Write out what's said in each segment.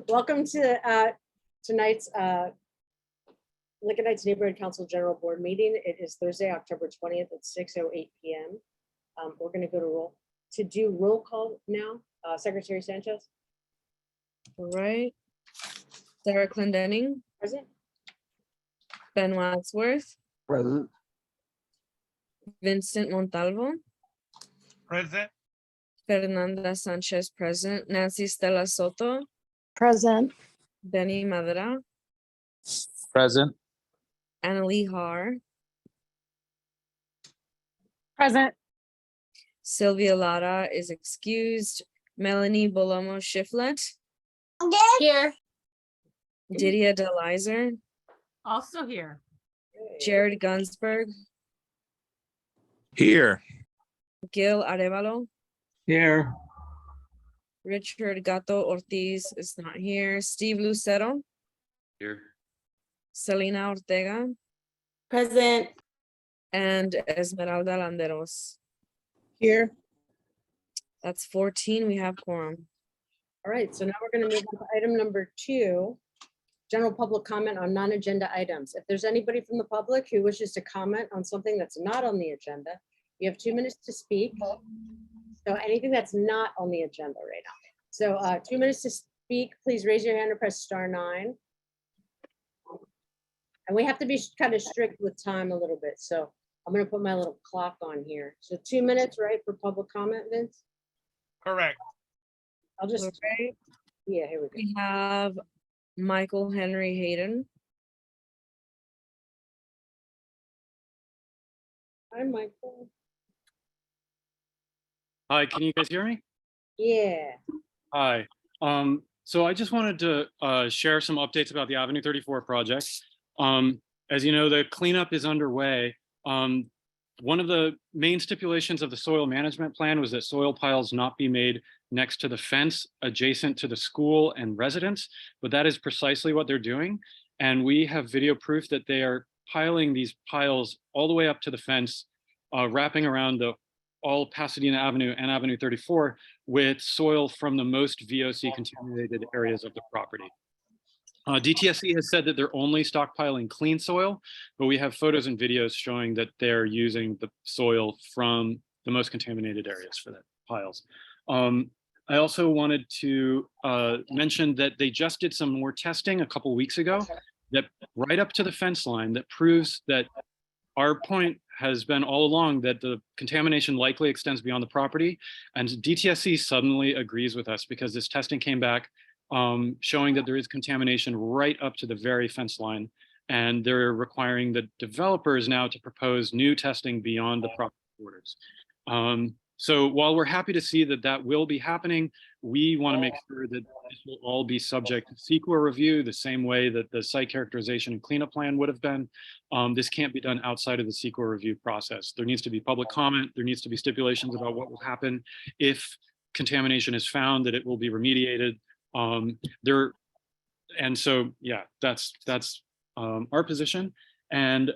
Welcome to tonight's Lincoln Heights Neighborhood Council General Board meeting. It is Thursday, October 20th at 6:08 p.m. We're going to go to do roll call now. Secretary Sanchez. All right. Sarah Clendenning. Present. Ben Wadsworth. Present. Vincent Montalvo. Present. Fernanda Sanchez present. Nancy Stella Soto. Present. Benny Madera. Present. Annalie Har. Present. Sylvia Lara is excused. Melanie Bolomo Shiflet. Here. Didia DeLizer. Also here. Jared Gunsberg. Here. Gil Arevalo. Here. Richard Gato Ortiz is not here. Steve Lucero. Here. Selena Ortega. Present. And Esmeralda Landeros. Here. That's 14. We have quorum. All right, so now we're going to move on to item number 2, general public comment on non-agenda items. If there's anybody from the public who wishes to comment on something that's not on the agenda, you have 2 minutes to speak. So anything that's not on the agenda right now. So 2 minutes to speak, please raise your hand or press *9. And we have to be kind of strict with time a little bit. So I'm going to put my little clock on here. So 2 minutes, right, for public comment, Vince? Correct. I'll just, Okay. yeah, here we go. We have Michael Henry Hayden. Hi, Michael. Hi, can you guys hear me? Yeah. Hi. So I just wanted to share some updates about the Avenue 34 project. As you know, the cleanup is underway. One of the main stipulations of the soil management plan was that soil piles not be made next to the fence adjacent to the school and residents, but that is precisely what they're doing. And we have video proof that they are piling these piles all the way up to the fence, wrapping around all Pasadena Avenue and Avenue 34 with soil from the most VOC contaminated areas of the property. DTSC has said that they're only stockpiling clean soil, but we have photos and videos showing that they're using the soil from the most contaminated areas for that piles. I also wanted to mention that they just did some more testing a couple weeks ago that right up to the fence line that proves that our point has been all along that the contamination likely extends beyond the property, and DTSC suddenly agrees with us because this testing came back showing that there is contamination right up to the very fence line, and they're requiring the developers now to propose new testing beyond the property borders. So while we're happy to see that that will be happening, we want to make sure that this will all be subject to CEQA review the same way that the site characterization and cleanup plan would have been. This can't be done outside of the CEQA review process. There needs to be public comment. There needs to be stipulations about what will happen if contamination is found, that it will be remediated. And so, yeah, that's our position. And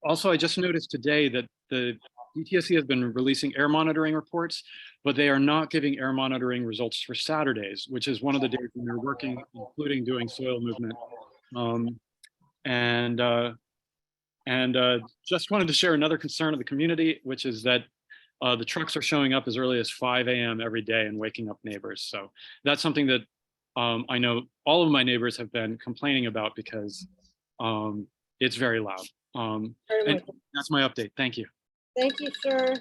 also, I just noticed today that the DTSC has been releasing air monitoring reports, but they are not giving air monitoring results for Saturdays, which is one of the days when they're working, including doing soil movement. Just wanted to share another concern of the community, which is that the trucks are showing up as early as 5 a.m. every day and waking up neighbors. So that's something that I know all of my neighbors have been complaining about because it's very loud. And that's my update. Thank you. Thank you, sir.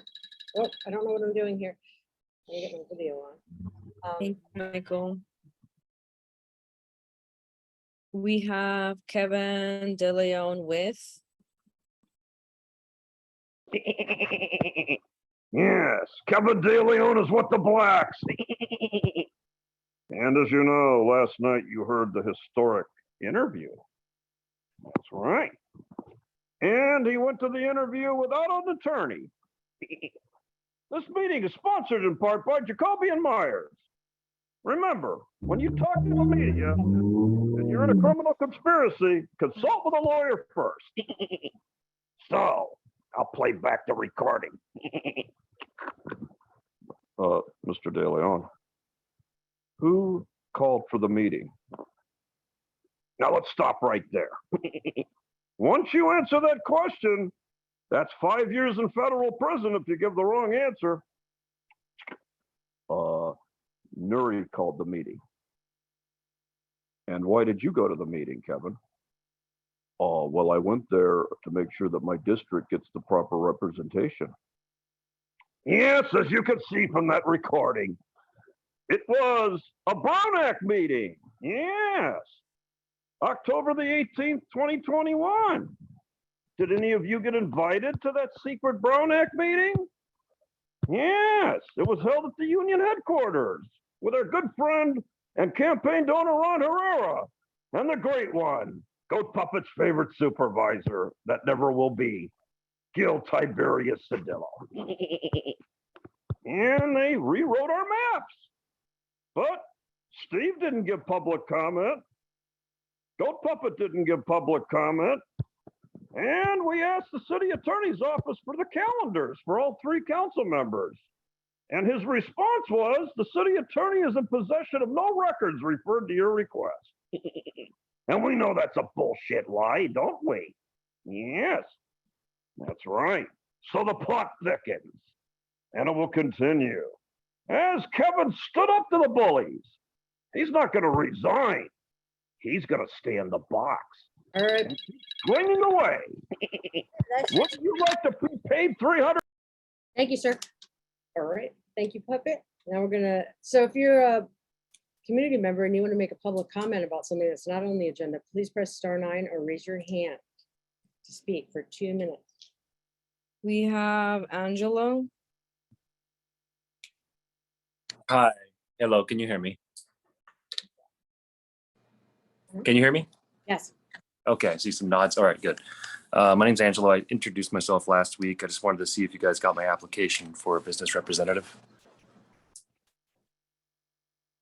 Oh, I don't know what I'm doing here. Let me get my video on. Thank you, Michael. We have Kevin De Leon with. Yes, Kevin De Leon is with the Blacks. And as you know, last night you heard the historic interview. That's right. And he went to the interview without an attorney. This meeting is sponsored in part by Jacoby and Myers. Remember, when you talk to the media and you're in a criminal conspiracy, consult with a lawyer first. So, I'll play back the recording. Mr. De Leon, who called for the meeting? Now let's stop right there. Once you answer that question, that's 5 years in federal prison if you give the wrong answer. Nury called the meeting. And why did you go to the meeting, Kevin? Oh, well, I went there to make sure that my district gets the proper representation. Yes, as you can see from that recording, it was a Brown Act meeting. Yes. October the 18th, 2021. Did any of you get invited to that secret Brown Act meeting? Yes, it was held at the union headquarters with our good friend and campaign donor Ron Herrera and the great one, Goat Puppet's favorite supervisor that never will be, Gil Tiberius Cedillo. And they rewrote our maps. But Steve didn't give public comment. Goat Puppet didn't give public comment. And we asked the city attorney's office for the calendars for all 3 council members. And his response was, the city attorney is in possession of no records referred to your request. And we know that's a bullshit lie, don't we? Yes, that's right. So the plot thickens, and it will continue. As Kevin stood up to the bullies, he's not going to resign. He's going to stay in the box. All right. Swinging away. Would you like to be paid $300? Thank you, sir. All right. Thank you, Puppet. Now we're gonna, so if you're a community member and you want to make a public comment about something that's not on the agenda, please press *9 or raise your hand to speak for 2 minutes. We have Angelo. Hi. Hello. Can you hear me? Can you hear me? Yes. Okay. I see some nods. All right. Good. My name's Angelo. I introduced myself last week. I just wanted to see if you guys got my application for a business representative.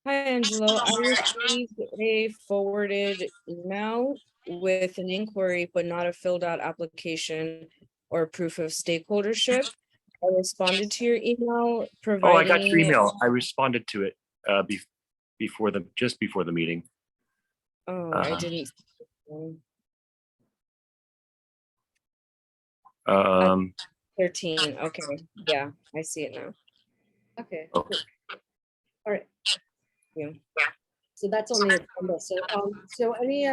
Hi, Angelo. I received a forwarded email with an inquiry, but not a filled out application or proof of stakeholdership. I responded to your email providing. Oh, I got your email. I responded to it just before the meeting. Oh, I didn't. 13. Okay. Yeah, I see it now. Okay. Oh. Cool. All right. Yeah. So that's on the agenda. So any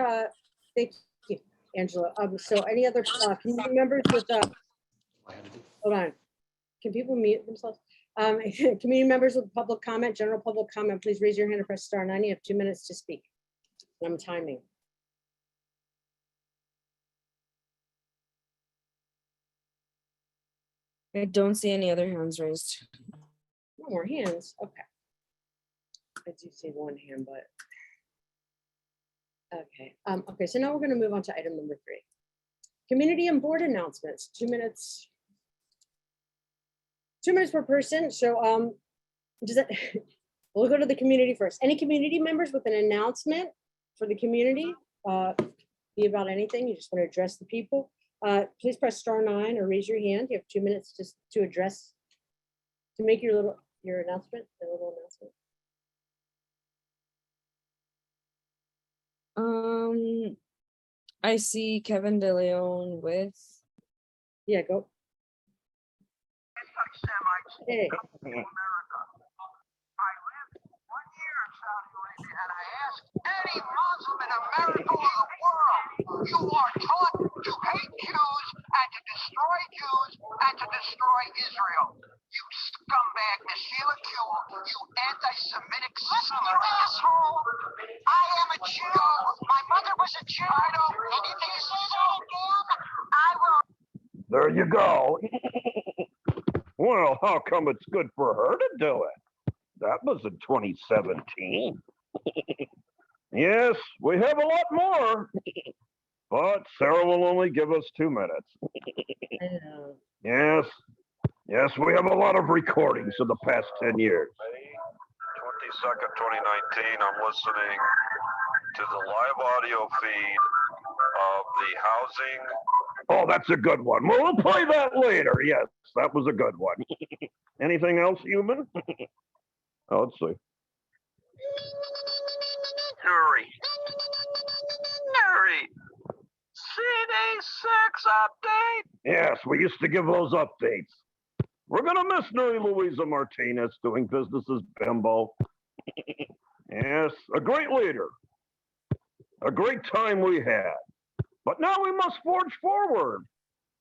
thank you, Angela. So any other community members with hold on. Can people mute themselves? Community members with public comment, general public comment, please raise your hand and press *9. You have 2 minutes to speak. I'm timing. I don't see any other hands raised. No more hands. Okay. I do see one hand, but okay. Okay, so now we're going to move on to item number 3. Community and board announcements. 2 minutes. 2 minutes per person. So does that we'll go to the community first. Any community members with an announcement for the community? Be about anything. You just want to address the people. Please press *9 or raise your hand. You have 2 minutes just to address, to make your announcement, a little announcement. I see Kevin De Leon with. Yeah, go. Hey. And I ask any Muslim in America or the world, you are taught to hate Jews and to destroy Jews and to destroy Israel. You scumbag, Sheila Q, you anti-Semitic son of an asshole. I am a Jew. My mother was a Jew. I don't. Anything you say that again, I will. There you go. Well, how come it's good for her to do it? That was in 2017. Yes, we have a lot more, but Sarah will only give us 2 minutes. I know. Yes, yes, we have a lot of recordings of the past 10 years. 22nd, 2019, I'm listening to the live audio feed of the housing. Oh, that's a good one. Well, we'll play that later. Yes, that was a good one. Anything else, human? Oh, let's see. update? Yes, we used to give those updates. We're gonna miss Nury Louisa Martinez doing business as Bimbo. Yes, a great leader. A great time we had. But now we must forge forward.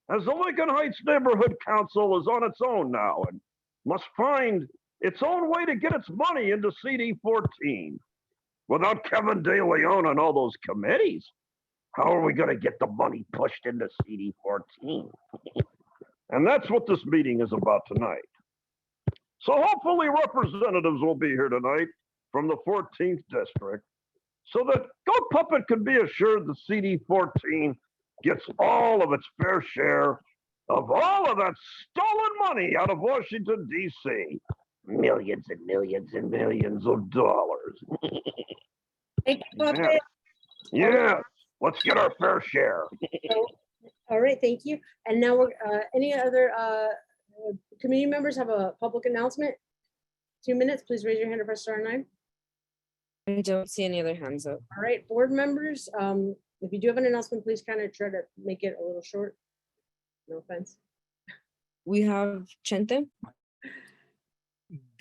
As the Lincoln Heights Neighborhood Council is on its own now and must find its own way to get its money into CD14. Without Kevin De Leon and all those committees, how are we going to get the money pushed into CD14? And that's what this meeting is about tonight. So hopefully representatives will be here tonight from the 14th district so that Goat Puppet can be assured the CD14 gets all of its fair share of all of that stolen money out of Washington, D.C. Millions and millions and millions of dollars. Thank you, Puppet. Yes, let's get our fair share. All right, thank you. And now we're, any other community members have a public announcement? 2 minutes, please raise your hand or press star 9. I don't see any other hands up. All right, board members, if you do have an announcement, please kind of try to make it a little short. No offense. We have Chente.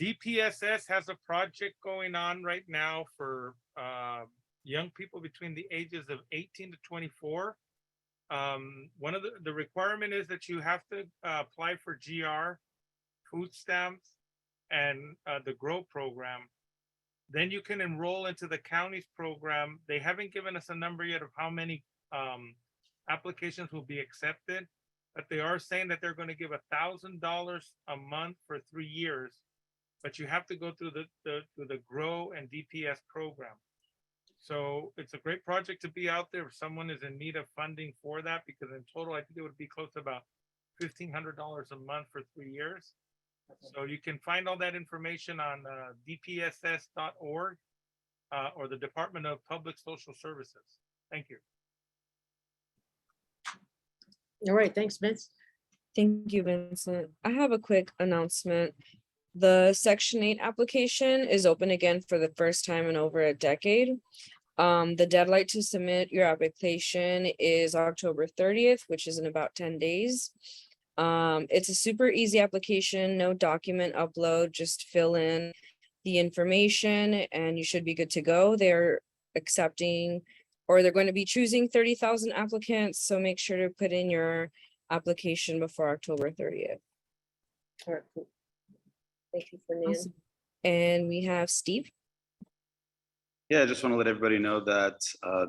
DPSS has a project going on right now for young people between the ages of 18 to 24. One of the requirement is that you have to apply for GR, food stamps, and the GROW program. Then you can enroll into the county's program. They haven't given us a number yet of how many applications will be accepted, but they are saying that they're going to give $1,000 a month for 3 years. But you have to go through the GROW and DPS program. So it's a great project to be out there if someone is in need of funding for that, because in total, I think it would be close to about $1,500 a month for 3 years. So you can find all that information on dpss.org or the Department of Public Social Services. Thank you. All right, thanks, Vince. Thank you, Vincent. I have a quick announcement. The Section 8 application is open again for the first time in over a decade. The deadline to submit your application is October 30th, which is in about 10 days. It's a super easy application, no document upload, just fill in the information and you should be good to go. They're accepting, or they're going to be choosing 30,000 applicants. So make sure to put in your application before October 30th. All right, cool. Thank you, Fernand. Awesome. And we have Steve. Yeah, I just want to let everybody know that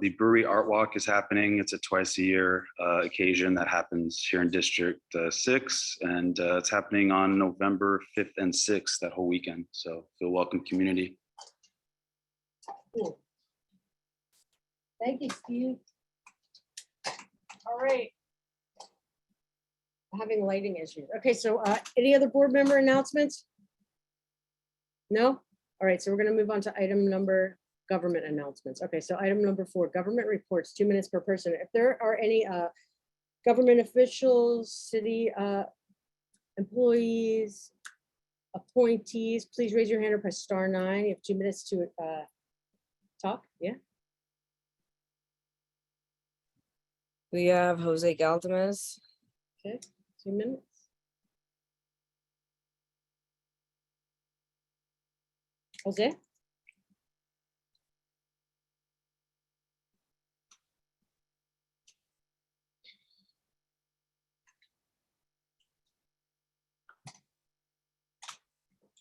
the brewery art walk is happening. It's a twice-a-year occasion that happens here in District 6, and it's happening on November 5th and 6th, that whole weekend. So feel welcome, community. Cool. Thank you, Steve. All right. I'm having lighting issues. Okay, so any other board member announcements? No? All right, so we're going to move on to item number government announcements. Okay, so item number 4, government reports, 2 minutes per person. If there are any government officials, city employees, appointees, please raise your hand or press star 9. You have 2 minutes to talk. Yeah. We have Jose Galdames. Okay, 2 minutes. Jose?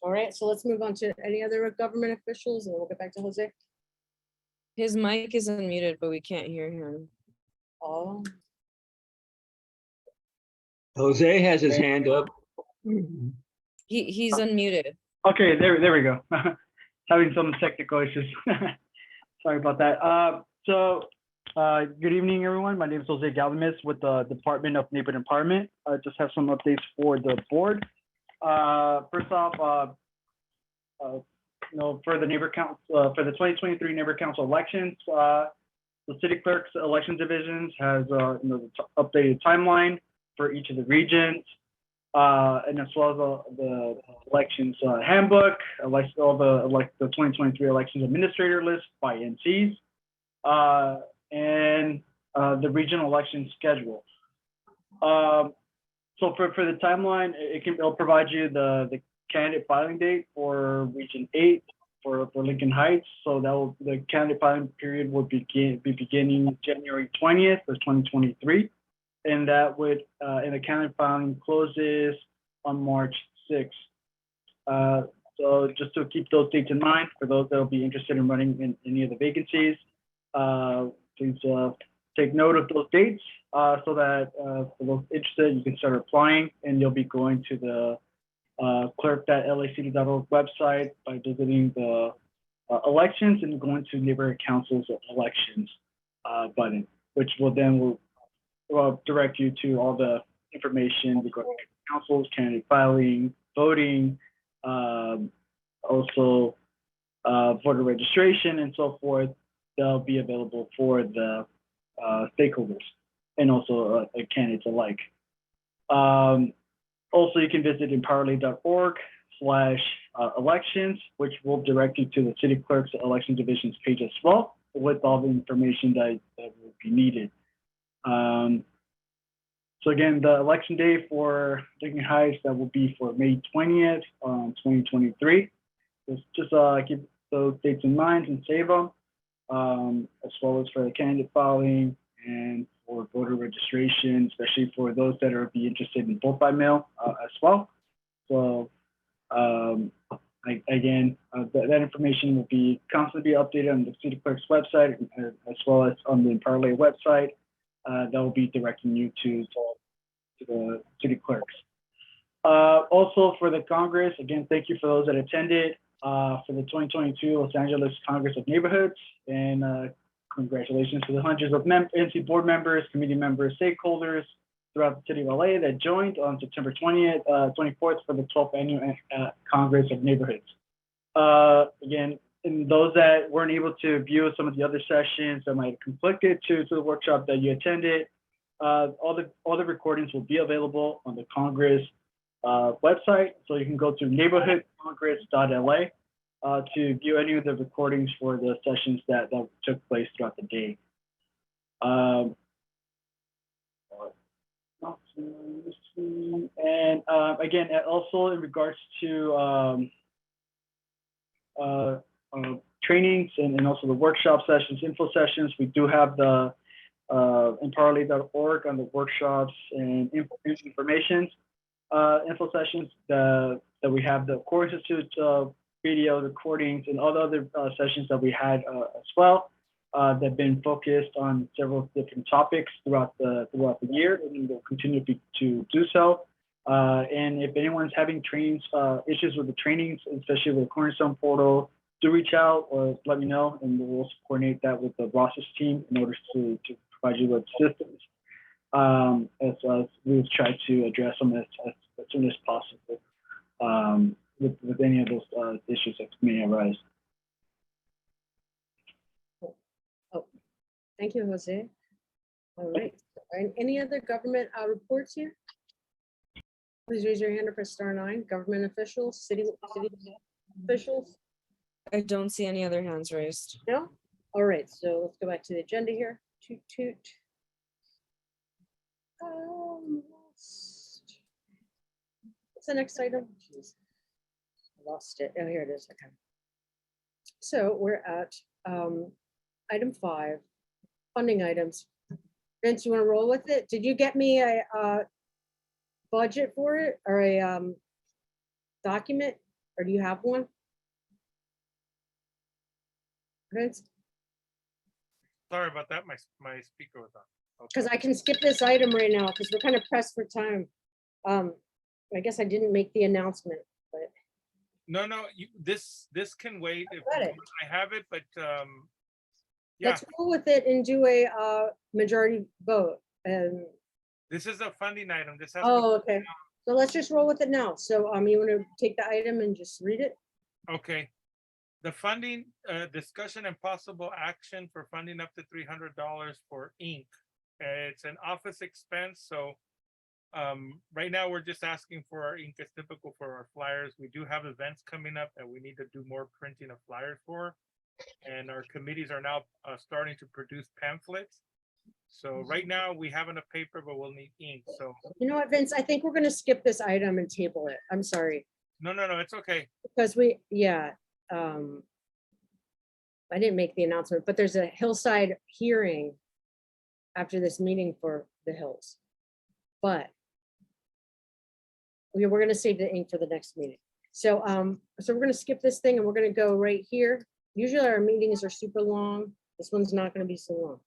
All right, so let's move on to any other government officials and then we'll get back to Jose. His mic is unmuted, but we can't hear him. Oh. Jose has his hand up. He's unmuted. Okay, there we go. Having some technical issues. Sorry about that. Good evening, everyone. My name is Jose Galdames with the Department of Neighborhood Empowerment. I just have some updates for the board. First off, for the neighbor council, for the 2023 neighbor council elections, the city clerk's election divisions has the updated timeline for each of the regions, and as well as the elections handbook, all the 2023 elections administrator list by NCs, and the regional election schedule. So for the timeline, it'll provide you the candidate filing date for Region 8 for Lincoln Heights. So the candidate filing period will be beginning January 20th of 2023. And that would, and the candidate filing closes on March 6th. So just to keep those dates in mind, for those that will be interested in running in any of the vacancies, please take note of those dates so that for those interested, you can start applying, and you'll be going to the clerk.lacd.org website by visiting the elections and going to neighborhood councils elections button, which will then direct you to all the information regarding councils, candidate filing, voting, also voter registration and so forth. They'll be available for the stakeholders and also candidates alike. Also, you can visit empowerly.org/elections, which will direct you to the city clerk's election divisions page as well, with all the information that will be needed. So again, the election day for Lincoln Heights, that will be for May 20th, 2023. Just keep those dates in mind and save them, as well as for the candidate filing and for voter registration, especially for those that are be interested in vote by mail as well. So again, that information will be constantly updated on the city clerk's website as well as on the Empowerly website. That will be directing you to the city clerks. Also for the Congress, again, thank you for those that attended for the 2022 Los Angeles Congress of Neighborhoods, and congratulations to the hundreds of NC board members, committee members, stakeholders throughout the city of LA that joined on September 24th for the 12th annual Congress of Neighborhoods. Again, and those that weren't able to view some of the other sessions that might have conflicted to the workshop that you attended, all the recordings will be available on the Congress website. So you can go to neighborhoodcongress.la to view any of the recordings for the sessions that took place throughout the day. And again, also in regards to trainings and also the workshop sessions, info sessions, we do have the empowerly.org on the workshops and information info sessions that we have the Core Institute video recordings and all the other sessions that we had as well that have been focused on several different topics throughout the year, and we'll continue to do so. And if anyone's having trainings issues with the trainings, especially with the Cornerstone portal, do reach out or let me know, and we'll coordinate that with the Ross's team in order to provide you with systems as we'll try to address them as soon as possible with any of those issues that may arise. Oh, thank you, Jose. All right. And any other government reports here? Please raise your hand or press *9. Government officials, city officials. I don't see any other hands raised. No? All right, so let's go back to the agenda here. Toot toot. What's the next item? Jeez. I lost it. Oh, here it is. Okay. So we're at item 5, funding items. Vince, you want to roll with it? Did you get me a budget for it or a document, or do you have one? Vince? Sorry about that. My speaker was on. Because I can skip this item right now because we're kind of pressed for time. I guess I didn't make the announcement, but No, this can wait. If got it. I have it, but yeah. Let's roll with it and do a majority vote. And This is a funding item. This has okay. So let's just roll with it now. So you want to take the item and just read it? Okay. The funding discussion and possible action for funding up to $300 for ink. It's an office expense, so right now we're just asking for our ink as typical for our flyers. We do have events coming up that we need to do more printing of flyers for, and our committees are now starting to produce pamphlets. So right now, we have enough paper, but we'll need ink. So, You know what, Vince, I think we're gonna skip this item and table it. I'm sorry. no, it's okay. Because I didn't make the announcement, but there's a hillside hearing after this meeting for the Hills. But we're gonna save the ink for the next meeting. So, so we're gonna skip this thing and we're gonna go right here. Usually our meetings are super long. This one's not gonna be so long.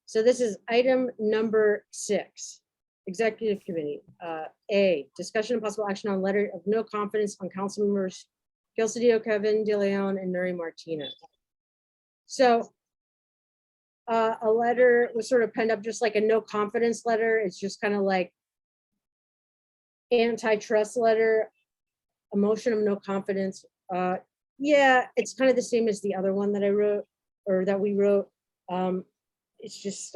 So this is item number 6, Executive Committee. A, discussion and possible action on letter of no confidence on Councilmembers Cedillo, Kevin DeLeon, and Nury Martinez. So a letter was sort of penned up just like a no confidence letter. It's just kind of like antitrust letter, a motion of no confidence. Yeah, it's kind of the same as the other one that I wrote or that we wrote. It's just,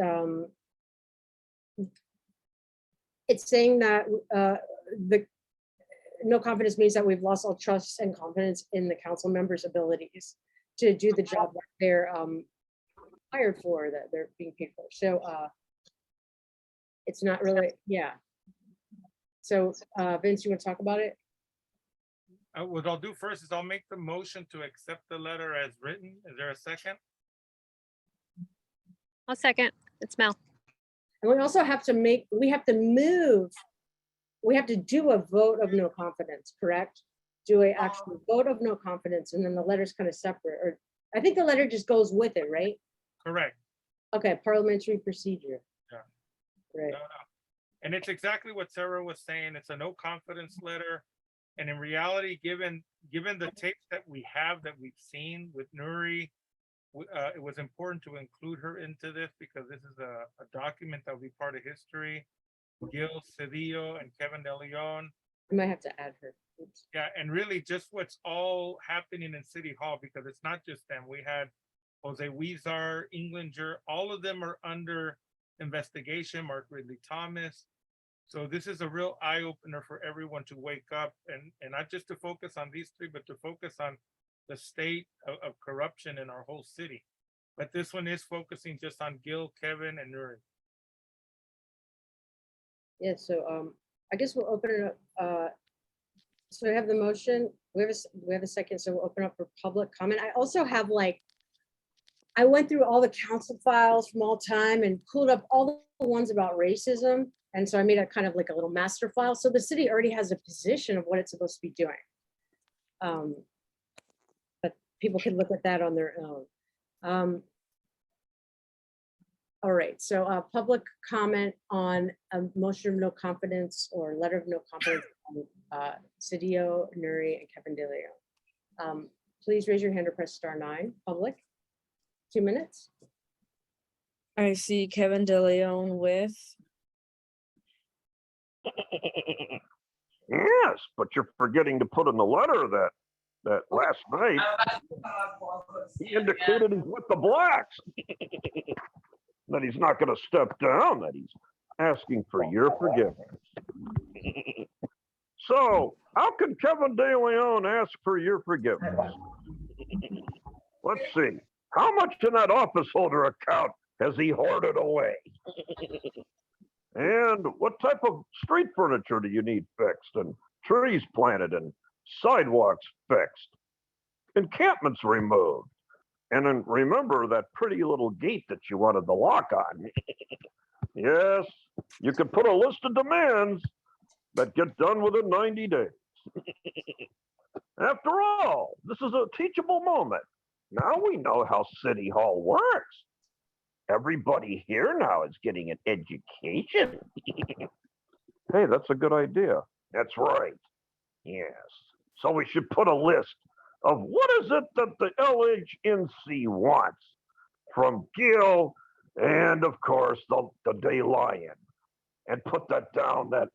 it's saying that the no confidence means that we've lost all trust and confidence in the council members' abilities to do the job that they're hired for, that they're being paid for. So it's not really, yeah. So Vince, you want to talk about it? What I'll do first is I'll make the motion to accept the letter as written. Is there a second? I'll second. It's Mel. And we also have to we have to do a vote of no confidence, correct? Do a actual vote of no confidence, and then the letter's kind of separate, or I think the letter just goes with it, right? Correct. Okay, parliamentary procedure. Yeah. Right. And it's exactly what Sarah was saying. It's a no confidence letter. And in reality, given the tapes that we have, that we've seen with Nury, it was important to include her into this because this is a document that will be part of history. Gil, Cedillo, and Kevin DeLeon. I might have to add her. Oops. Yeah, and really just what's all happening in City Hall, because it's not just them. We had Jose Huizar, Englander, all of them are under investigation, Mark Ridley Thomas. So this is a real eye opener for everyone to wake up and not just to focus on these 3, but to focus on the state of corruption in our whole city. But this one is focusing just on Gil, Kevin, and Nury. Yeah, so I guess we'll open it up. So we have the motion, we have a second, so we'll open up for public comment. I also have I went through all the council files from all time and pulled up all the ones about racism. And so I made a kind of like a little master file. So the city already has a position of what it's supposed to be doing. But people can look at that on their own. All right, so public comment on a motion of no confidence or letter of no confidence on Cedillo, Nury, and Kevin DeLeon. Please raise your hand or press *9. Public, 2 minutes. I see Kevin DeLeon with. Yes, but you're forgetting to put in the letter that last night he indicated he's with the Blacks. That he's not going to step down, that he's asking for your forgiveness. So, how can Kevin DeLeon ask for your forgiveness? Let's see. How much in that office holder account has he hoarded away? And what type of street furniture do you need fixed, and trees planted, and sidewalks fixed, encampments removed? And then remember that pretty little gate that you wanted the lock on. Yes, you could put a list of demands that get done within 90 days. After all, this is a teachable moment. Now we know how City Hall works. Everybody here now is getting an education. Hey, that's a good idea. That's right. Yes. So we should put a list of what is it that the LHNC wants from Gil and, of course, the Day Lion. And put that down that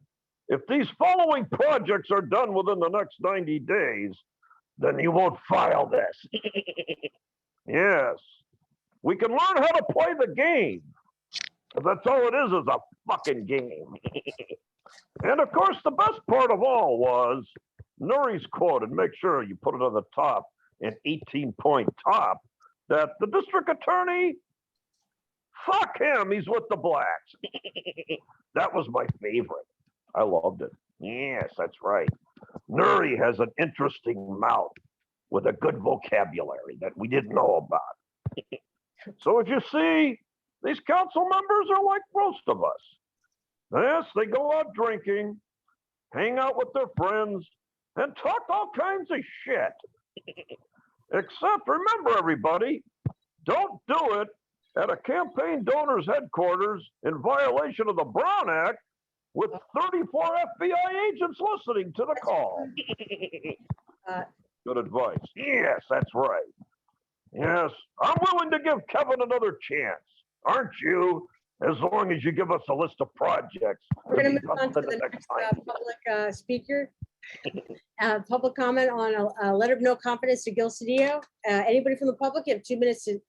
if these following projects are done within the next 90 days, then you won't file this. Yes. We can learn how to play the game. That's all it is a fucking game. And of course, the best part of all was Nury's quote, and make sure you put it on the top, an 18-point top, that the district attorney Fuck him, he's with the blacks. That was my favorite. I loved it. Yes, that's right. Nury has an interesting mouth with a good vocabulary that we didn't know about. So as you see, these council members are like most of us. Yes, they go out drinking, hang out with their friends, and talk all kinds of shit. Except remember, everybody, don't do it at a campaign donor's headquarters in violation of the Brown Act with 34 FBI agents listening to the call. Good advice. Yes, that's right. Yes, I'm willing to give Kevin another chance. Aren't you? As long as you give us a list of projects. We're going to move on to the next public speaker. Public comment on a letter of no confidence to Gil Cedillo. Anybody from the public, you have 2 minutes to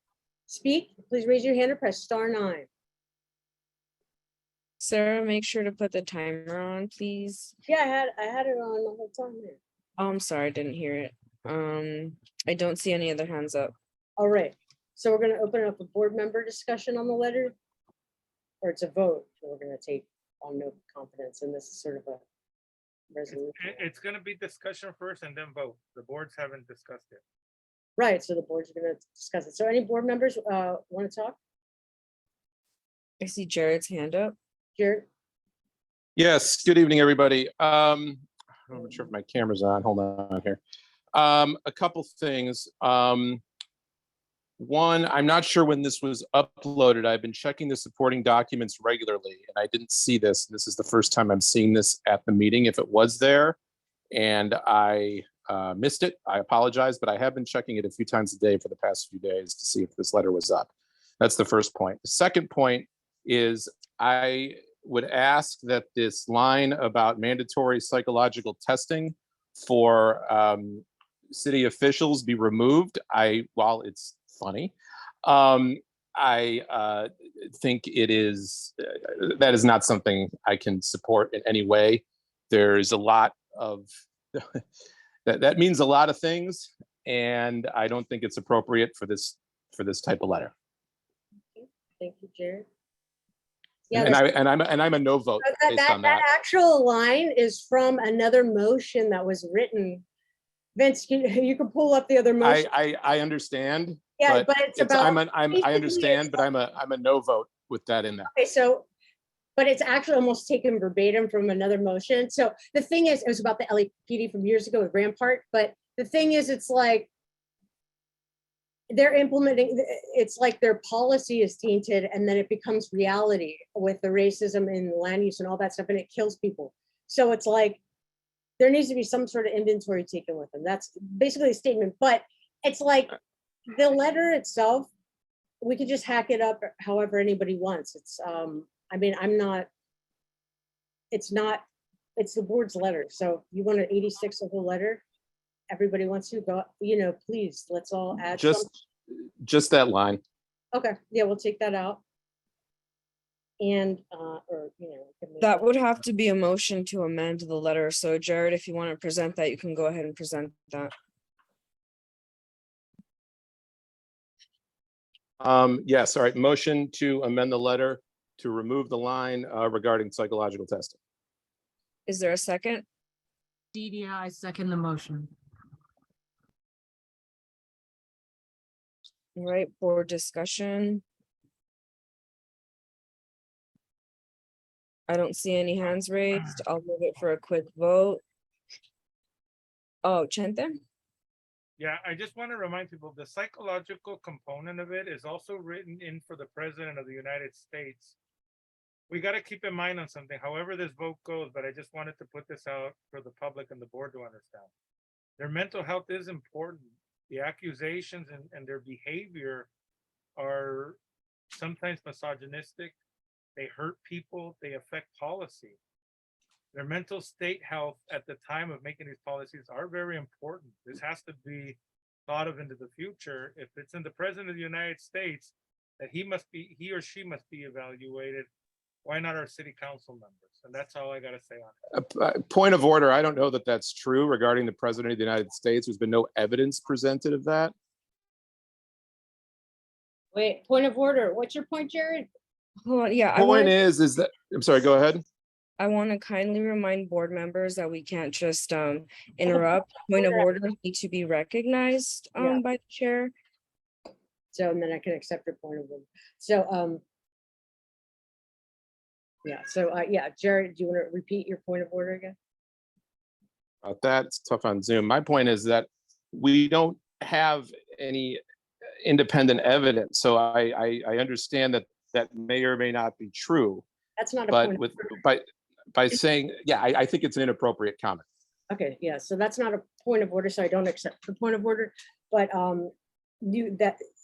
speak. Please raise your hand or press *9. Sarah, make sure to put the timer on, please. Yeah, I had it on the whole time here. Oh, I'm sorry, I didn't hear it. I don't see any other hands up. All right, so we're going to open up a board member discussion on the letter, or it's a vote that we're going to take on no confidence, and this is sort of a resolution. It's going to be discussion first and then vote. The boards haven't discussed it. Right, so the boards are going to discuss it. So any board members want to talk? I see Jared's hand up. Jared? Yes, good evening, everybody. I'm not sure if my camera's on. Hold on here. A couple things. One, I'm not sure when this was uploaded. I've been checking the supporting documents regularly, and I didn't see this. This is the first time I'm seeing this at the meeting. If it was there and I missed it, I apologize, but I have been checking it a few times a day for the past few days to see if this letter was up. That's the first point. The second point is I would ask that this line about mandatory psychological testing for city officials be removed. While it's funny, I think it is, that is not something I can support in any way. There's a lot of, that means a lot of things, and I don't think it's appropriate for this type of letter. Thank you, Jared. Yeah, I'm a no vote based on that. That actual line is from another motion that was written. Vince, you can pull up the other motion. I understand. Yeah, but it's about. I understand, but I'm a no vote with that in there. Okay, so, but it's actually almost taken verbatim from another motion. So the thing is, it was about the LAPD from years ago with Rampart. But the thing is, it's like they're implementing. It's like their policy is tainted, and then it becomes reality with the racism and land use and all that stuff, and it kills people. So it's like there needs to be some sort of inventory taken with them. That's basically a statement. But it's like the letter itself, we could just hack it up however anybody wants. It's I mean, it's the board's letter. So you want an 86 of the letter, everybody wants to go, please, let's all add just that line. Okay, yeah, we'll take that out. And that would have to be a motion to amend the letter. So Jared, if you want to present that, you can go ahead and present that. Yes, all right. Motion to amend the letter to remove the line regarding psychological testing. Is there a second? DDI, I second the motion. All right, board discussion. I don't see any hands raised. I'll move it for a quick vote. Oh, Chente? Yeah, I just want to remind people, the psychological component of it is also written in for the President of the United States. We got to keep in mind on something, however this vote goes, but I just wanted to put this out for the public and the board to understand. Their mental health is important. The accusations and their behavior are sometimes misogynistic. They hurt people, they affect policy. Their mental state health at the time of making these policies are very important. This has to be thought of into the future. If it's in the President of the United States, that he or she must be evaluated, why not our city council members? And that's all I got to say on it. Point of order, I don't know that that's true regarding the President of the United States. There's been no evidence presented of that. Wait, point of order. What's your point, Jared? Hold on, yeah, Point is that, I'm sorry, go ahead. I want to kindly remind board members that we can't just interrupt. Point of order need to be recognized Yeah. by the chair. So, and then I can accept your point of order. So, yeah, so, yeah, Jared, do you want to repeat your point of order again? That's tough on Zoom. My point is that we don't have any independent evidence. So I understand that that may or may not be true, That's not a but point. with, by saying, yeah, I think it's an inappropriate comment. Okay, yeah, so that's not a point of order, so I don't accept the point of order, but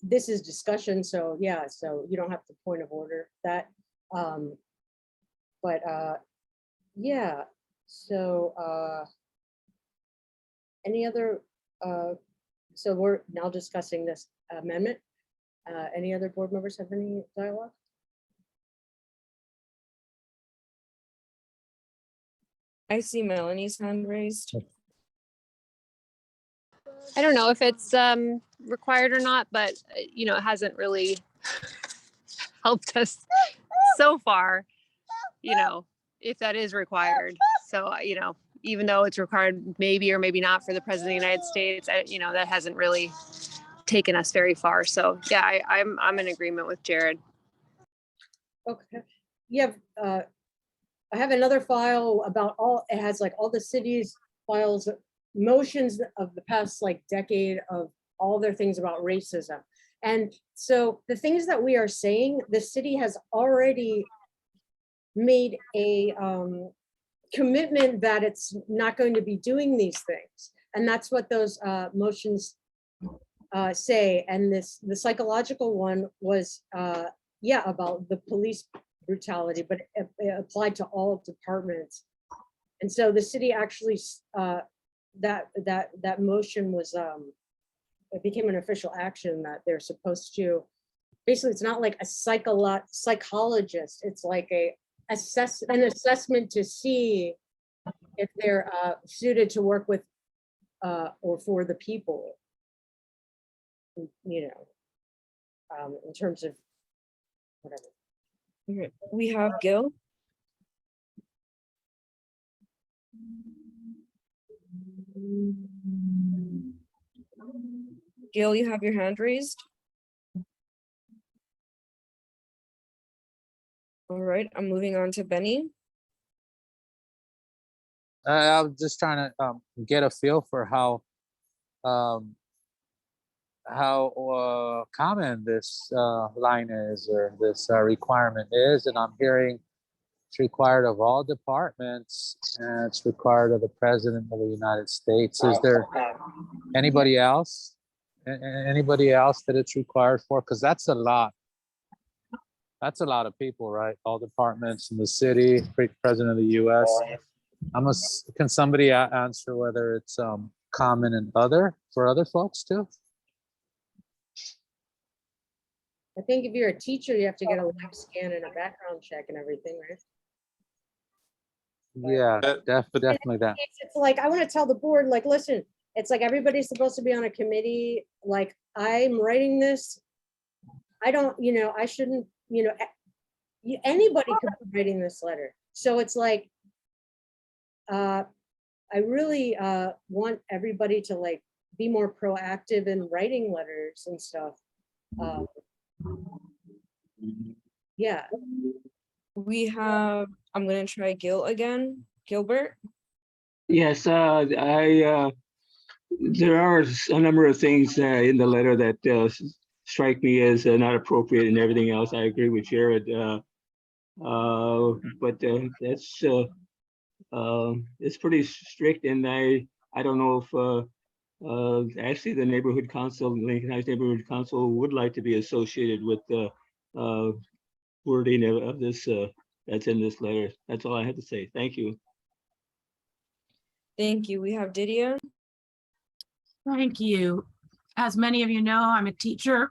this is discussion, so yeah, so you don't have to point of order that. But yeah, so any other, so we're now discussing this amendment. Any other board members have any dialogue? I see Melanie's hand raised. I don't know if it's required or not, but you know, it hasn't really helped us so far, you know, if that is required. So, you know, even though it's required maybe or maybe not for the president of the United States, you know, that hasn't really taken us very far. So yeah, I'm in agreement with Jared. Okay, yeah, I have another file about it has like all the cities files, motions of the past like decade of all their things about racism. And so the things that we are saying, the city has already made a commitment that it's not going to be doing these things. And that's what those motions say. And the psychological one was, yeah, about the police brutality, but it applied to all departments. And so the city actually, that motion was, it became an official action that they're supposed to, basically it's not like a psychologist, it's like an assessment to see if they're suited to work with or for the people, you know, in terms of whatever. Okay, we have Gil. Gil, you have your hand raised. All right, I'm moving on to Benny. I was just trying to get a feel for how common this line is, or this requirement is, and I'm hearing it's required of all departments and it's required of the President of the United States. Is there anybody else? Anybody else that it's required for? Because that's a lot. That's a lot of people, right? All departments in the city, President of the US. Can somebody answer whether it's common and for other folks too? I think if you're a teacher, you have to get a lab scan and a background check and everything, right? Yeah, definitely that. It's like, I want to tell the board, like, listen, it's like everybody's supposed to be on a committee. Like, I'm writing this. I don't, you know, I shouldn't, you know, anybody could be writing this letter. So it's like, I really want everybody to like be more proactive in writing letters and stuff. Yeah. We have, I'm gonna try Gil again. Gilbert? Yes, there are a number of things in the letter that strike me as not appropriate and everything else. I agree with Jared. But that's it's pretty strict, and I don't know if actually the neighborhood council, Lincoln Heights Neighborhood Council, would like to be associated with the wording of this that's in this letter. That's all I have to say. Thank you. Thank you. We have Didier. Thank you. As many of you know, I'm a teacher.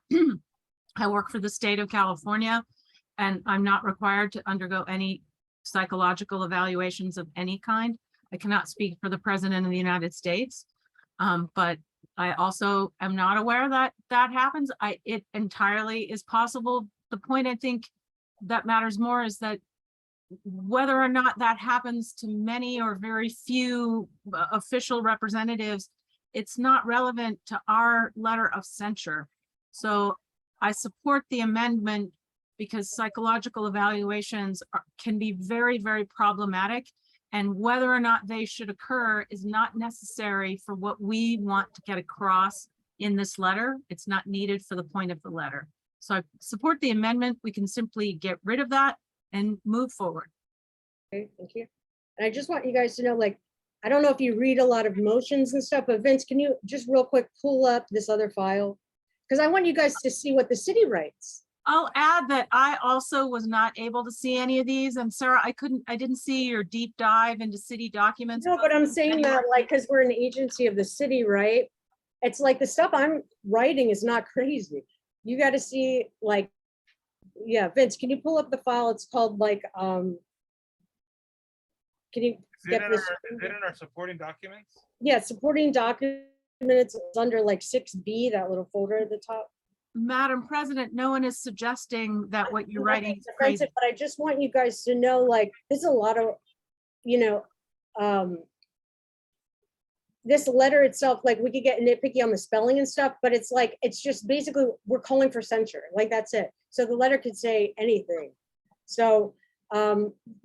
I work for the state of California, and I'm not required to undergo any psychological evaluations of any kind. I cannot speak for the President of the United States, but I also am not aware that that happens. It entirely is possible. The point I think that matters more is that whether or not that happens to many or very few official representatives, it's not relevant to our letter of censure. So I support the amendment because psychological evaluations can be very, very problematic. And whether or not they should occur is not necessary for what we want to get across in this letter. It's not needed for the point of the letter. So I support the amendment. We can simply get rid of that and move forward. Okay, thank you. And I just want you guys to know, like, I don't know if you read a lot of motions and stuff, but Vince, can you just real quick pull up this other file? Because I want you guys to see what the city writes. I'll add that I also was not able to see any of these, and Sarah, I didn't see your deep dive into city documents. No, but I'm saying that like, because we're an agency of the city, right? It's like the stuff I'm writing is not crazy. You got to see, like, yeah, Vince, can you pull up the file? It's called like, can you get this? Is it in our supporting documents? Yeah, supporting documents, it's under like 6B, that little folder at the top. Madam President, no one is suggesting that what you're writing is Offensive, crazy. but I just want you guys to know, like, there's a lot of, you know, this letter itself, like, we could get nitpicky on the spelling and stuff, but it's like, it's just basically, we're calling for censure, like, that's it. So the letter could say anything. So,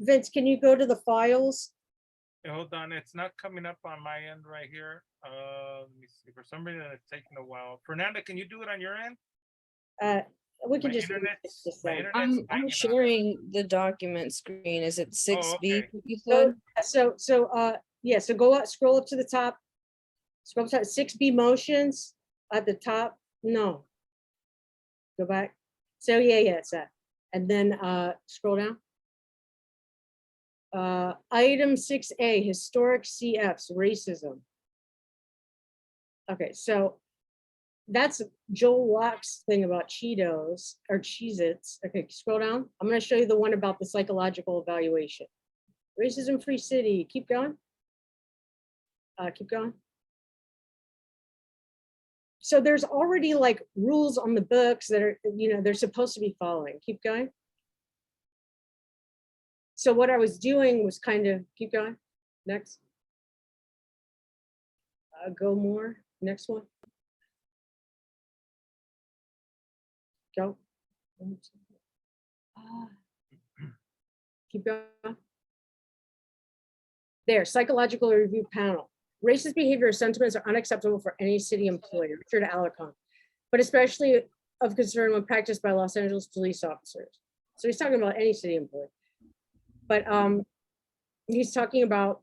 Vince, can you go to the files? Hey, hold on, it's not coming up on my end right here. Let me see, for some reason it's taking a while. Fernanda, can you do it on your end? We can My just. I'm sharing the document screen. Is it 6B? okay. You said? Yeah, so go up, scroll up to the top. Scroll up to 6B motions at the top. No. Go back. So yeah, it's that. And then scroll down. Item 6A, historic CFs, racism. Okay, so that's Joel Locke's thing about Cheetos or Cheez-Its. Okay, scroll down. I'm going to show you the one about the psychological evaluation. Racism-free city. Keep going. Keep going. So there's already like rules on the books that are, you know, they're supposed to be following. Keep going. So what I was doing was kind of, keep going. Next. Go more. Next one. Go. Keep going. There, psychological review panel. Racist behavior or sentiments are unacceptable for any city employee, Richard Alarcon, but especially of concern when practiced by Los Angeles police officers. So he's talking about any city employee. But he's talking about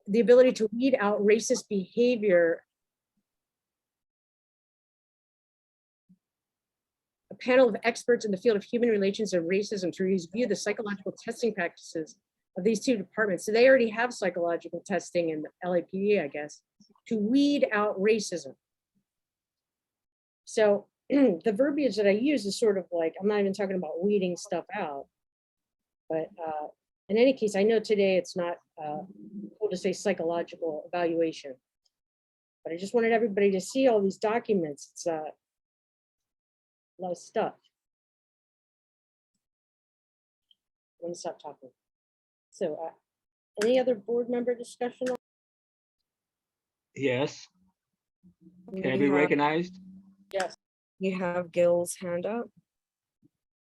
the ability to weed out racist behavior. A panel of experts in the field of human relations and racism to review the psychological testing practices of these two departments. So they already have psychological testing in the LAPD, I guess, to weed out racism. So the verbiage that I use is sort of like, I'm not even talking about weeding stuff out, but in any case, I know today it's not cool to say psychological evaluation, but I just wanted everybody to see all these documents. It's a lot of stuff. I'm gonna stop talking. So any other board member discussion? Yes. Can I We be have- recognized? Yes. You have Gil's hand up.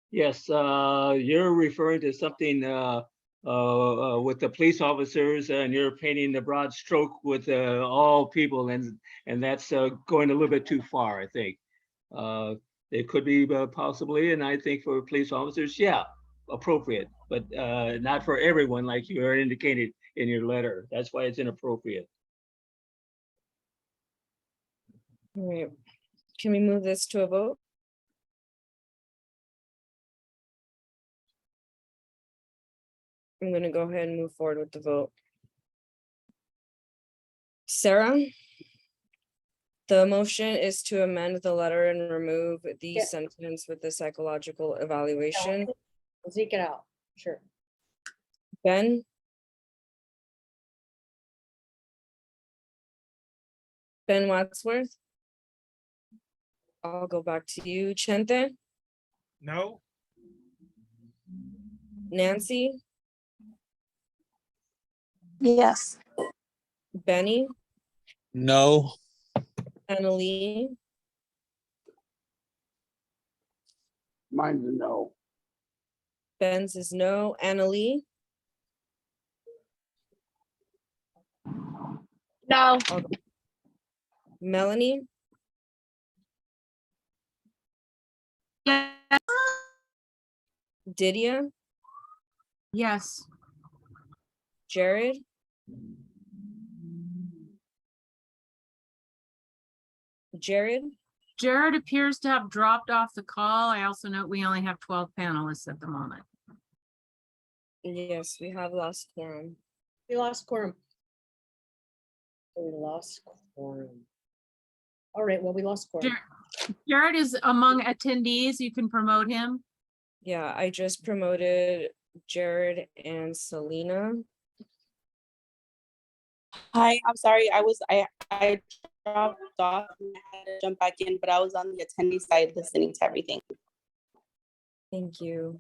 Yes, you're referring to something with the police officers, and you're painting the broad stroke with all people, and that's going a little bit too far, I think. It could be possibly, and I think for police officers, yeah, appropriate, but not for everyone, like you indicated in your letter. That's why it's inappropriate. All right. Can we move this to a vote? I'm gonna go ahead and move forward with the vote. Sarah? The motion is to amend the letter and remove the Yeah. sentence with the psychological evaluation. We'll take it out, sure. Ben? Ben Wadsworth. I'll go back to you. Chente, No, Nancy, Yes. Benny, No. Annalee, Mine's a no. Ben's is no. Annalee, No. Melanie, Yes. Didia, Yes. Jared, Jared, Jared appears to have dropped off the call. I also note we only have 12 panelists at the moment. yes, we have lost quorum. We lost quorum. We lost quorum. All right, well, we lost quorum. Jared is among attendees. You can promote him. Yeah, I just promoted Jared and Selena. Hi, I'm sorry. I dropped off and I had to jump back in, but I was on the attendee side listening to everything. Thank you.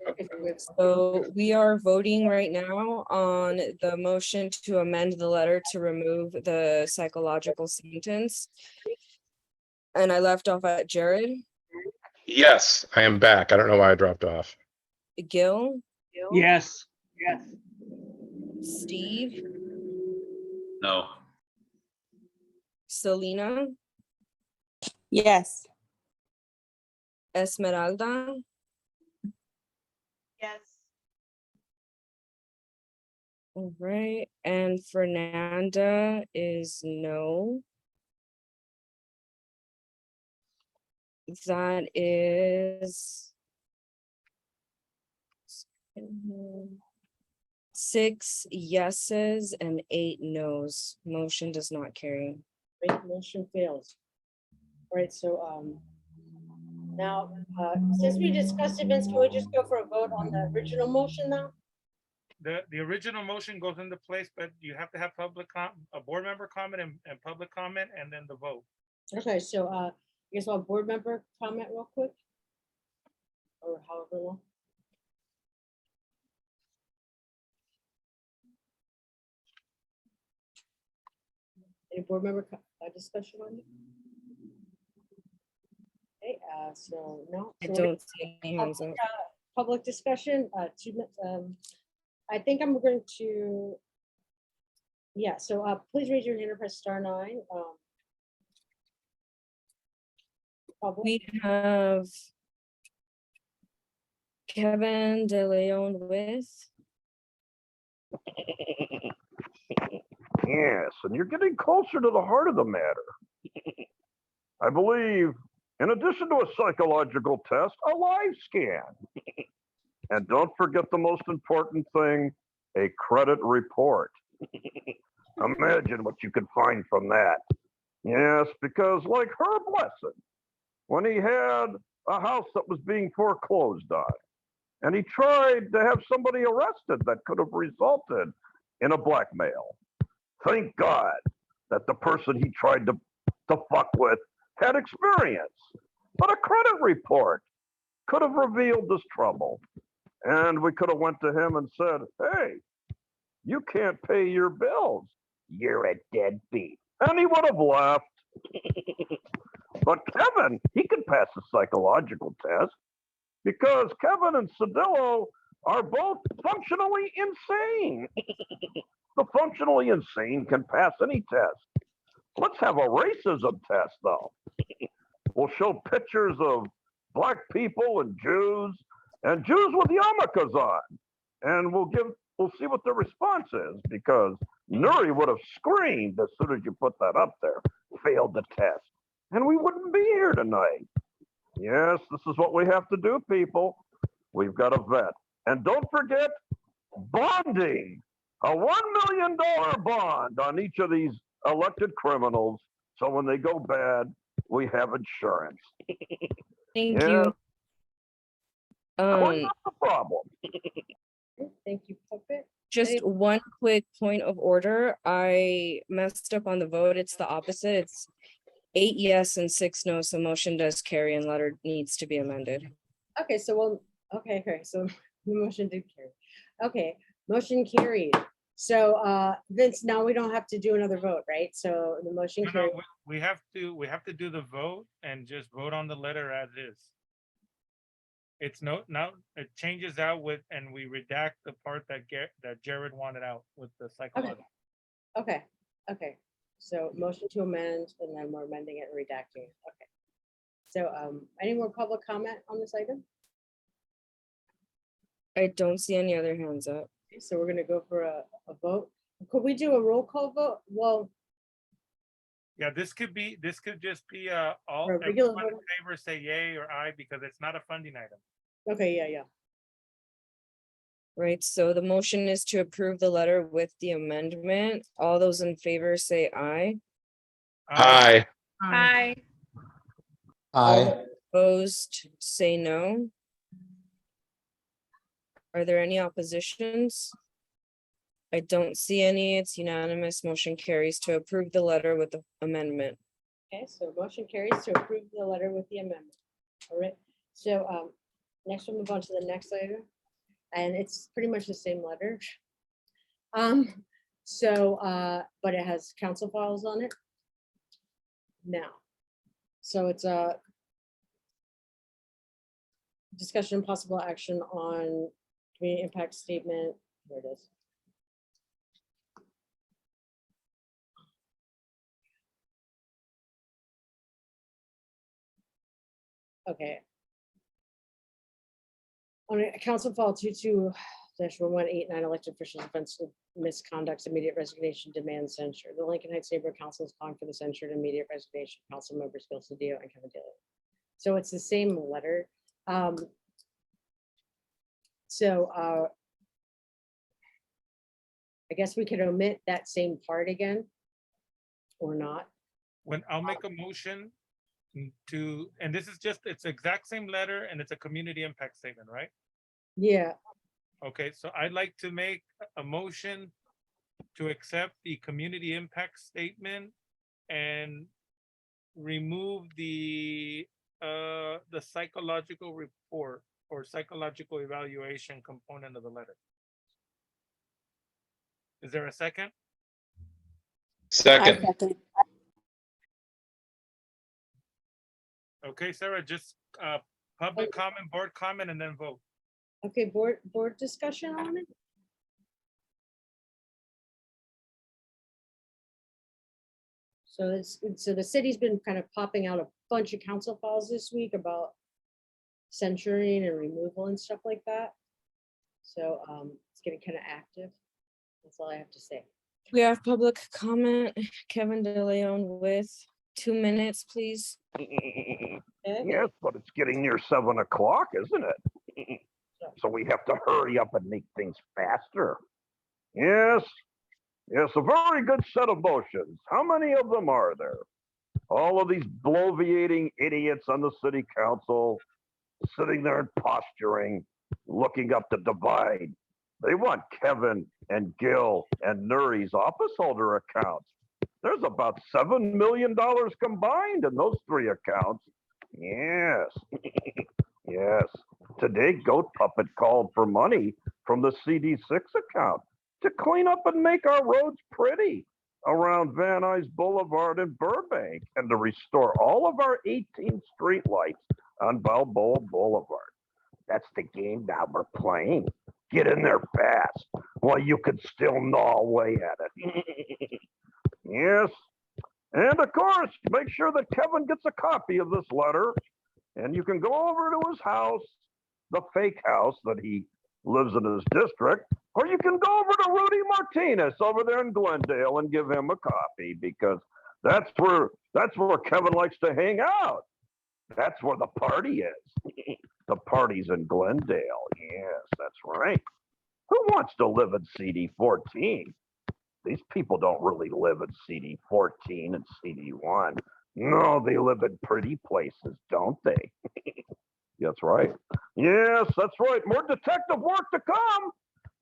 So we are voting right now on the motion to amend the letter to remove the psychological sentence. And I left off at Jared, Yes, I am back. I don't know why I dropped off. Gil, Yes. Yes. Steve, No. Selena, Yes. Esmeralda, Yes. all right, and Fernanda is no. That is 6 yeses and 8 nos. Motion does not carry. Great, motion fails. All right, so now, since we discussed it, Vince, can we just go for a vote on the original motion now? the original motion goes into place, but you have to have a board member comment and public comment, and then the vote. Okay, so I guess I'll board member comment real quick. Or however long. Any board member discussion on it? Okay, so no. I so we're don't see any hands up. Public discussion, 2 minutes. I think I'm going to, yeah, so please raise your hand or press *9. We have Kevin De Leon with. Yes, and you're getting closer to the heart of the matter. I believe, in addition to a psychological test, a live scan. And don't forget the most important thing, a credit report. Imagine what you could find from that. Yes, because like Herb Lesson, when he had a house that was being foreclosed on, and he tried to have somebody arrested that could have resulted in a blackmail. Thank God that the person he tried to fuck with had experience. But a credit report could have revealed this trouble. And we could have went to him and said, hey, you can't pay your bills. You're a deadbeat. And he would have left. But Kevin, he could pass the psychological test because Kevin and Cedillo are both functionally insane. The functionally insane can pass any test. Let's have a racism test, though. We'll show pictures of black people and Jews with yarmulkes on, and we'll see what the response is, because Nury would have screamed as soon as you put that up there. Failed the test, and we wouldn't be here tonight. Yes, this is what we have to do, people. We've got to vet, and don't forget bonding. A $1 million bond on each of these elected criminals, so when they go bad, we have insurance. Thank you. Clean up the problem. Thank you, Puppet. Just one quick point of order. I messed up on the vote. It's the opposite. 8 yes and 6 no, so motion does carry and letter needs to be amended. Okay, so okay, so the motion did carry. Okay, motion carried. So Vince, now we don't have to do another vote, right? So the motion No, carried. we have to do the vote and just vote on the letter as is. It's now it changes out with, and we redact the part that Jared wanted out with the psychological. Okay, so motion to amend, and then we're amending it and redacting it. Okay. So any more public comment on this item? I don't see any other hands up. Okay, so we're gonna go for a vote. Could we do a roll call vote? Well, Yeah, this could just be all, Or a regular everyone in vote. favor say yay or aye, because it's not a funding item. okay, yeah. Right, so the motion is to approve the letter with the amendment. All those in favor say aye. Aye. Hi. Aye. Opposed, say no. Are there any oppositions? I don't see any. It's unanimous. Motion carries to approve the letter with the amendment. Okay, so motion carries to approve the letter with the amendment. All right, so next we'll move on to the next item. And it's pretty much the same letter. But it has council files on it now. So it's a discussion and possible action on community impact statement. There it is. Okay. On a council file 22-1189, elected officials offense of misconducts, immediate resignation, demand censure. The Lincoln Heights Neighborhood Council is calling for the censure and immediate resignation of Councilmembers Cedillo and Cedillo. So it's the same letter. I guess we could omit that same part again, or not. When I'll make a motion to, and this is just, it's the exact same letter and it's a community impact statement, right? Yeah, Okay, so I'd like to make a motion to accept the community impact statement and remove the psychological report or psychological evaluation component of the letter. Is there a second? Second. Okay, Sarah, just public comment, board comment, and then vote. okay, board discussion on it. So the city's been kind of popping out a bunch of council files this week about censuring and removal and stuff like that. So it's getting kind of active. That's all I have to say. We have public comment. Kevin De Leon with 2 minutes, please. Yes, but it's getting near 7 o'clock, isn't it? So we have to hurry up and make things faster. Yes, a very good set of motions. How many of them are there? All of these bloviating idiots on the city council sitting there and posturing, looking up the divide. They want Kevin and Gil and Nury's office holder accounts. There's about $7 million combined in those 3 accounts. Yes, yes. Today, Goat Puppet called for money from the CD6 account to clean up and make our roads pretty around Van Nuys Boulevard in Burbank and to restore all of our 18 street lights on Balboa Boulevard. That's the game now we're playing. Get in there fast while you can still gnaw away at it. Yes. And of course, make sure that Kevin gets a copy of this letter and you can go over to his house, the fake house that he lives in his district, or you can go over to Rudy Martinez over there in Glendale and give him a copy because that's where Kevin likes to hang out. That's where the party is. The party's in Glendale. Yes, that's right. Who wants to live in CD 14? These people don't really live in CD 14 and CD 1. No, they live in pretty places, don't they? That's right. Yes, that's right. More detective work to come.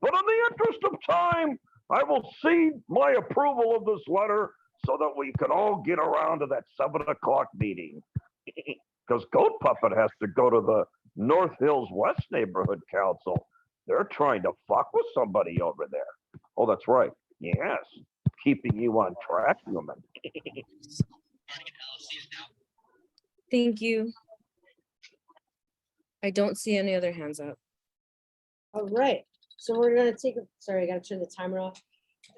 But in the interest of time, I will cede my approval of this letter so that we can all get around to that 7 o'clock meeting. Because Goat Puppet has to go to the North Hills West Neighborhood Council. They're trying to fuck with somebody over there. Oh, that's right. Yes. Keeping you on track, human. Thank you. I don't see any other hands up. All right, so we're gonna take, sorry, I gotta turn the timer off.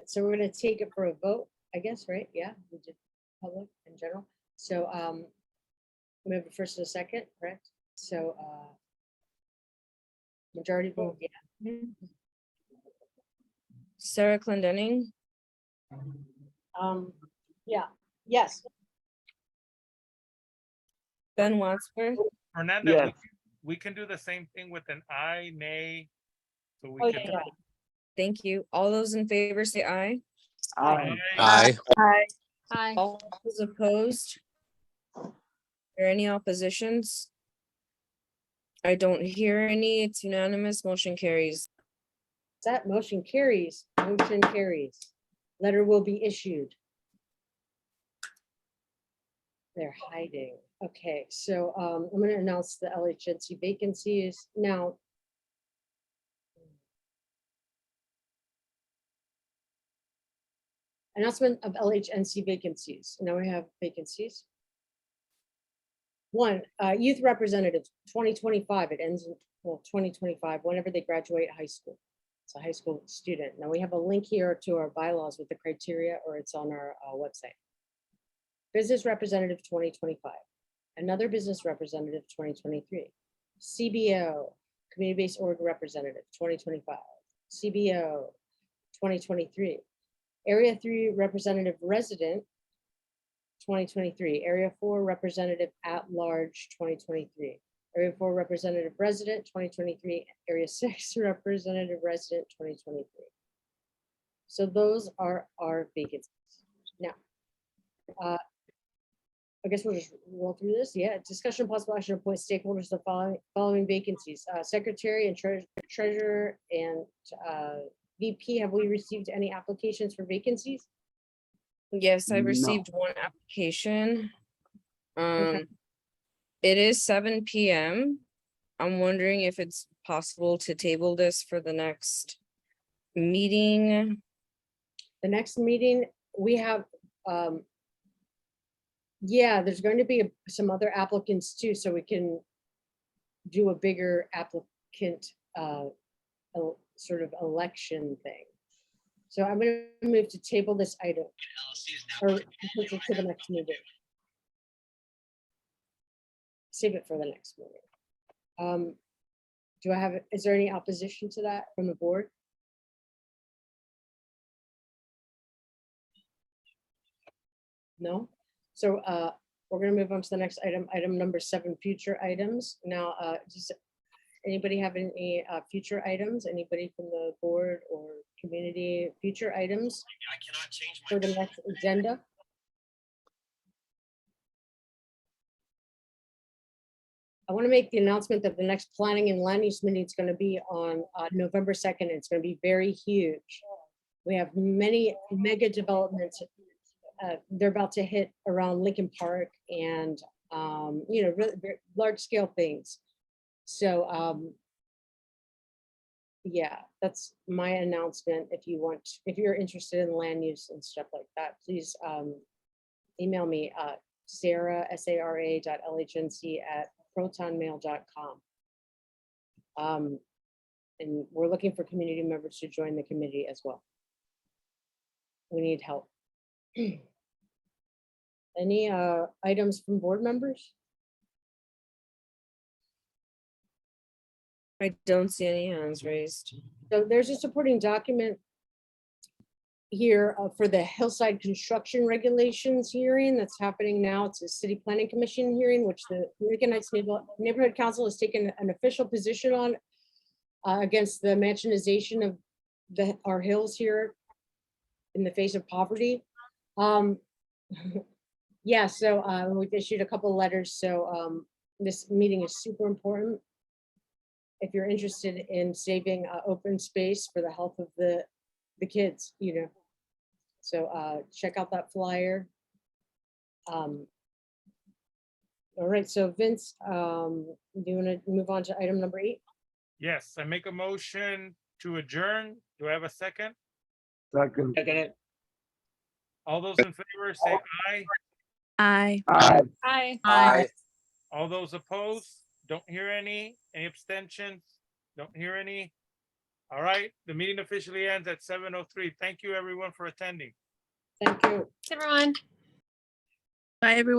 So we're gonna take it for a vote, I guess, right? Yeah, we did public in general. So we have a first and a second, correct? So majority vote, yeah. Sarah Clendenning, Yeah, yes. Ben Wadsworth, Fernanda, Yes. we can do the same thing with an aye, nay. So we Oh, can. yeah. thank you. All those in favor say aye. Aye. Aye. Hi. All those opposed? Are there any oppositions? I don't hear any. It's unanimous. Motion carries. That motion carries, motion carries. Letter will be issued. They're hiding. Okay, so I'm gonna announce the LHNC vacancies now. Announcement of LHNC vacancies. Now we have vacancies. One, youth representatives, 2025, it ends in, well, 2025, whenever they graduate high school. It's a high school student. Now we have a link here to our bylaws with the criteria, or it's on our website. Business representative, 2025. Another business representative, 2023. CBO, community-based org representative, 2025. CBO, 2023. Area 3 representative resident, 2023. Area 4 representative at large, 2023. Area 4 representative resident, 2023. Area 6 representative resident, 2023. So those are our vacancies. Now, I guess we'll just roll through this. Yeah, discussion of possible action to appoint stakeholders to the following vacancies. Secretary and treasurer and VP, have we received any applications for vacancies? Yes, I No. received one application. Okay. It is 7 PM. I'm wondering if it's possible to table this for the next meeting. The next meeting, we have, yeah, there's going to be some other applicants too, so we can do a bigger applicant sort of election thing. So I'm going to move to table this item or push it to the next meeting. Save it for the next meeting. Do I have, is there any opposition to that from the board? No? So we're gonna move on to the next item, item number 7, future items. Now, does anybody have any future items? Anybody from the board or community future items for the next agenda? I want to make the announcement that the next planning and land use meeting is going to be on November 2nd. It's going to be very huge. We have many mega developments. They're about to hit around Lincoln Park and, you know, really large scale things. So, yeah, that's my announcement. If you want, if you're interested in land use and stuff like that, please email me, Sarah, SARA.LHNC@protonmail.com. And we're looking for community members to join the committee as well. We need help. Any items from board members? I don't see any hands raised. So there's a supporting document here for the Hillside Construction Regulations hearing that's happening now. It's a City Planning Commission hearing, which the Lincoln Heights Neighborhood Council has taken an official position on against the mansionization of our hills here in the face of poverty. Yeah, so we've issued a couple of letters. So this meeting is super important. If you're interested in saving open space for the health of the kids, you know. So check out that flyer. All right, so Vince, do you want to move on to item number 8? Yes, I make a motion to adjourn. Do I have a second? Second. All those in favor say aye. Aye. Hi. Aye. All those opposed? Don't hear any. Any abstentions? Don't hear any. All right, the meeting officially ends at 7:03. Thank you, everyone, for attending. Thank you. Everyone. Bye, everyone.